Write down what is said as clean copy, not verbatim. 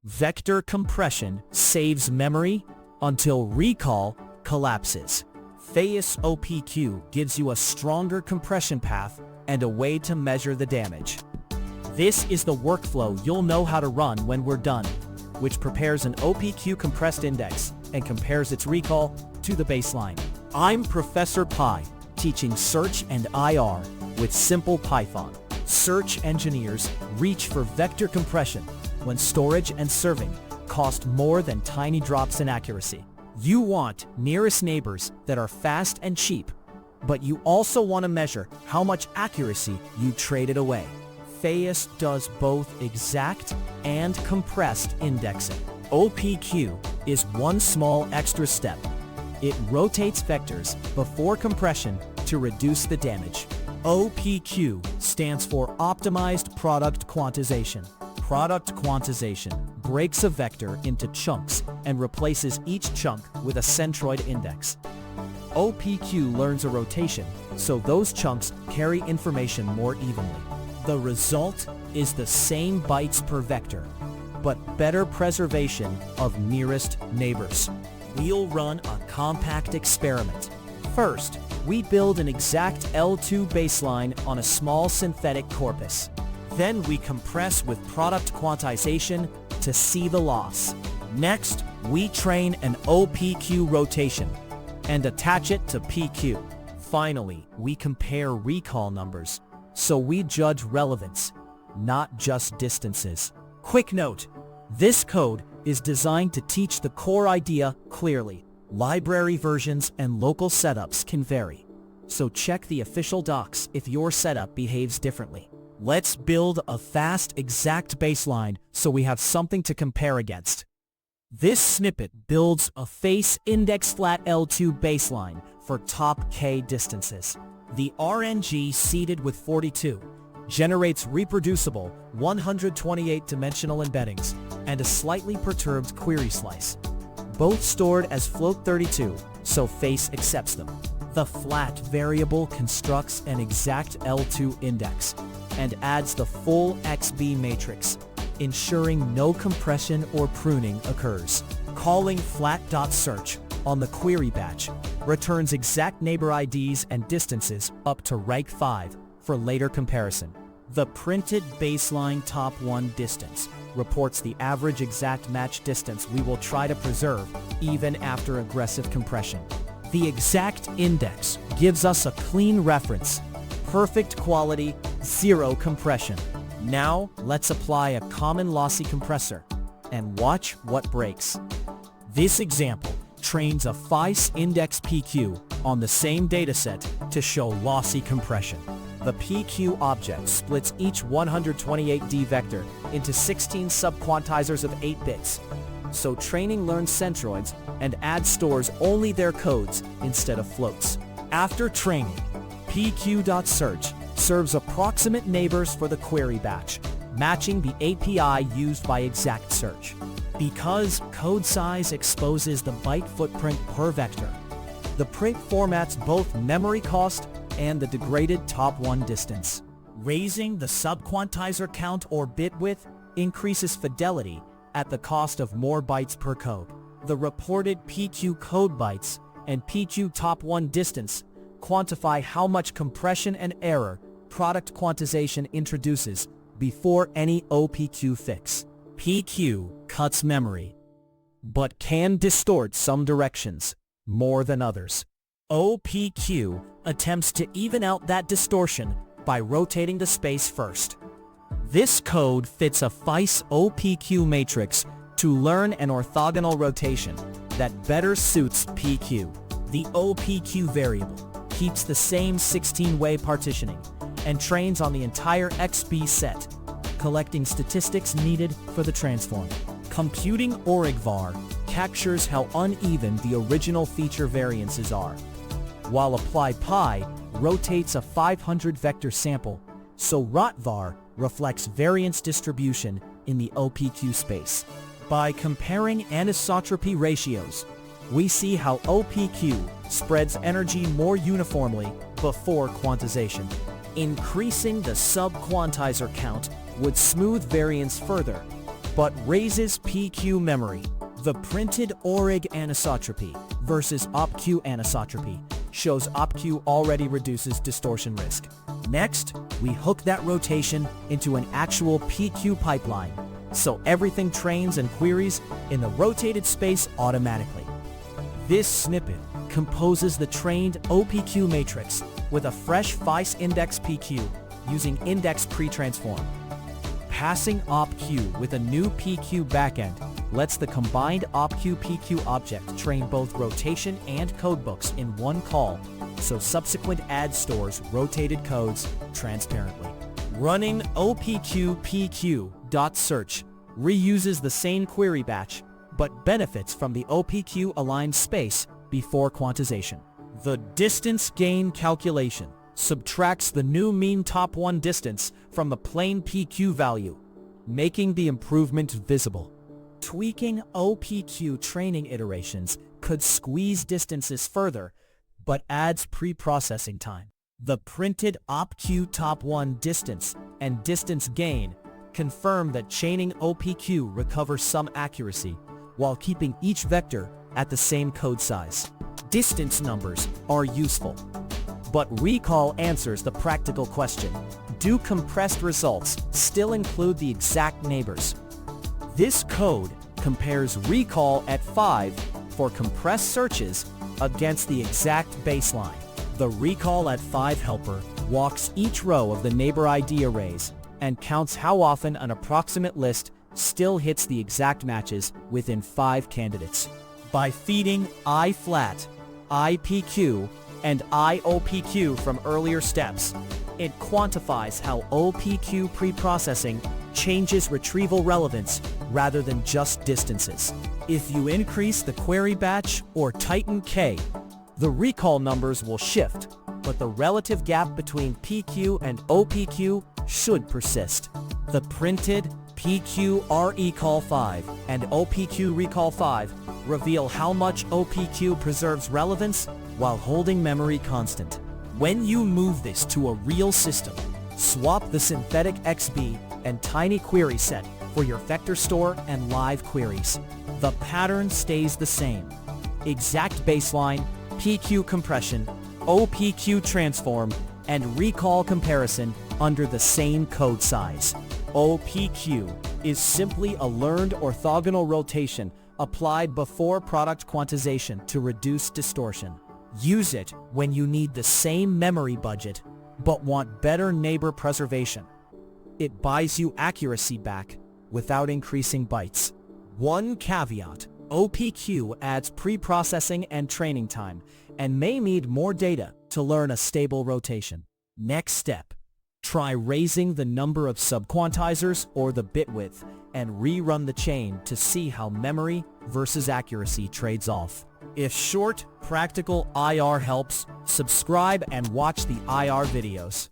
Vector compression saves memory until recall collapses. FAISS OPQ gives you a stronger compression path and a way to measure the damage. This is the workflow you'll know how to run when we're done, which prepares an OPQ compressed index and compares its recall to the baseline. I'm Professor Pi, teaching search and IR with simple Python. Search engineers reach for vector compression when storage and serving cost more than tiny drops in accuracy. You want nearest neighbors that are fast and cheap, but you also want to measure how much accuracy you traded away. FAISS does both exact and compressed indexing. OPQ is one small extra step. It rotates vectors before compression to reduce the damage. OPQ stands for Optimized Product Quantization. Product quantization breaks a vector into chunks and replaces each chunk with a centroid index. OPQ learns a rotation, so those chunks carry information more evenly. The result is the same bytes per vector, but better preservation of nearest neighbors. We'll run a compact experiment. First, we build an exact L2 baseline on a small synthetic corpus. Then we compress with product quantization to see the loss. Next, we train an OPQ rotation and attach it to PQ. Finally, we compare recall numbers, so we judge relevance, not just distances. Quick note, this code is designed to teach the core idea clearly. Library versions and local setups can vary, so check the official docs if your setup behaves differently. Let's build a fast, exact baseline so we have something to compare against. This snippet builds a FAISS index flat L2 baseline for top K distances. The RNG seeded with 42 generates reproducible 128-dimensional embeddings and a slightly perturbed query slice, both stored as float 32, so FAISS accepts them. The flat variable constructs an exact L2 index and adds the full XB matrix, ensuring no compression or pruning occurs. Calling flat.search on the query batch returns exact neighbor IDs and distances up to rank 5 for later comparison. The printed baseline top 1 distance reports the average exact match distance we will try to preserve even after aggressive compression. The exact index gives us a clean reference, perfect quality, zero compression. Now let's apply a common lossy compressor and watch what breaks. This example trains a FAISS IndexPQ on the same dataset to show lossy compression. The PQ object splits each 128D vector into 16 subquantizers of 8 bits, so training learns centroids and stores only their codes instead of floats. After training, PQ.search serves approximate neighbors for the query batch, matching the API used by exact search. Because code size exposes the byte footprint per vector, the print formats both memory cost and the degraded top 1 distance. Raising the subquantizer count or bit width increases fidelity at the cost of more bytes per code. The reported PQ code bytes and PQ top 1 distance quantify how much compression and error product quantization introduces before any OPQ fix. PQ cuts memory, but can distort some directions more than others. OPQ attempts to even out that distortion by rotating the space first. This code fits a FAISS OPQMatrix to learn an orthogonal rotation that better suits PQ. The OPQ variable keeps the same 16-way partitioning and trains on the entire XB set, collecting statistics needed for the transform. Computing ORIGVAR captures how uneven the original feature variances are, while apply_pi rotates a 500 vector sample, so ROTVAR reflects variance distribution in the OPQ space. By comparing anisotropy ratios, we see how OPQ spreads energy more uniformly before quantization. Increasing the subquantizer count would smooth variance further, but raises PQ memory. The printed ORIG anisotropy versus OPQ anisotropy shows OPQ already reduces distortion risk. Next, we hook that rotation into an actual PQ pipeline, so everything trains and queries in the rotated space automatically. This snippet composes the trained OPQMatrix with a fresh FAISS IndexPQ using IndexPreTransform. Passing OPQ with a new PQ backend lets the combined OPQ-PQ object train both rotation and codebooks in one call, so subsequent add stores rotated codes transparently. Running OPQPQ.search reuses the same query batch, but benefits from the OPQ-aligned space before quantization. The distance gain calculation subtracts the new mean top one distance from the plain PQ value, making the improvement visible. Tweaking OPQ training iterations could squeeze distances further, but adds pre-processing time. The printed OPQ top one distance and distance gain confirm that chaining OPQ recovers some accuracy while keeping each vector at the same code size. Distance numbers are useful, but recall answers the practical question: do compressed results still include the exact neighbors? This code compares recall at 5 for compressed searches against the exact baseline. The recall at 5 helper walks each row of the neighbor ID arrays and counts how often an approximate list still hits the exact matches within 5 candidates. By feeding I-flat, IPQ, and IOPQ from earlier steps, it quantifies how OPQ preprocessing changes retrieval relevance rather than just distances. If you increase the query batch or tighten K, the recall numbers will shift, but the relative gap between PQ and OPQ should persist. The printed PQ recall 5 and OPQ recall 5 reveal how much OPQ preserves relevance while holding memory constant. When you move this to a real system, swap the synthetic XB and tiny query set for your vector store and live queries. The pattern stays the same. Exact baseline, PQ compression, OPQ transform, and recall comparison under the same code size. OPQ is simply a learned orthogonal rotation applied before product quantization to reduce distortion. Use it when you need the same memory budget but want better neighbor preservation. It buys you accuracy back without increasing bytes. One caveat: OPQ adds pre-processing and training time and may need more data to learn a stable rotation. Next step: try raising the number of subquantizers or the bit width and rerun the chain to see how memory versus accuracy trades off. If short, practical IR helps, subscribe and watch the IR videos.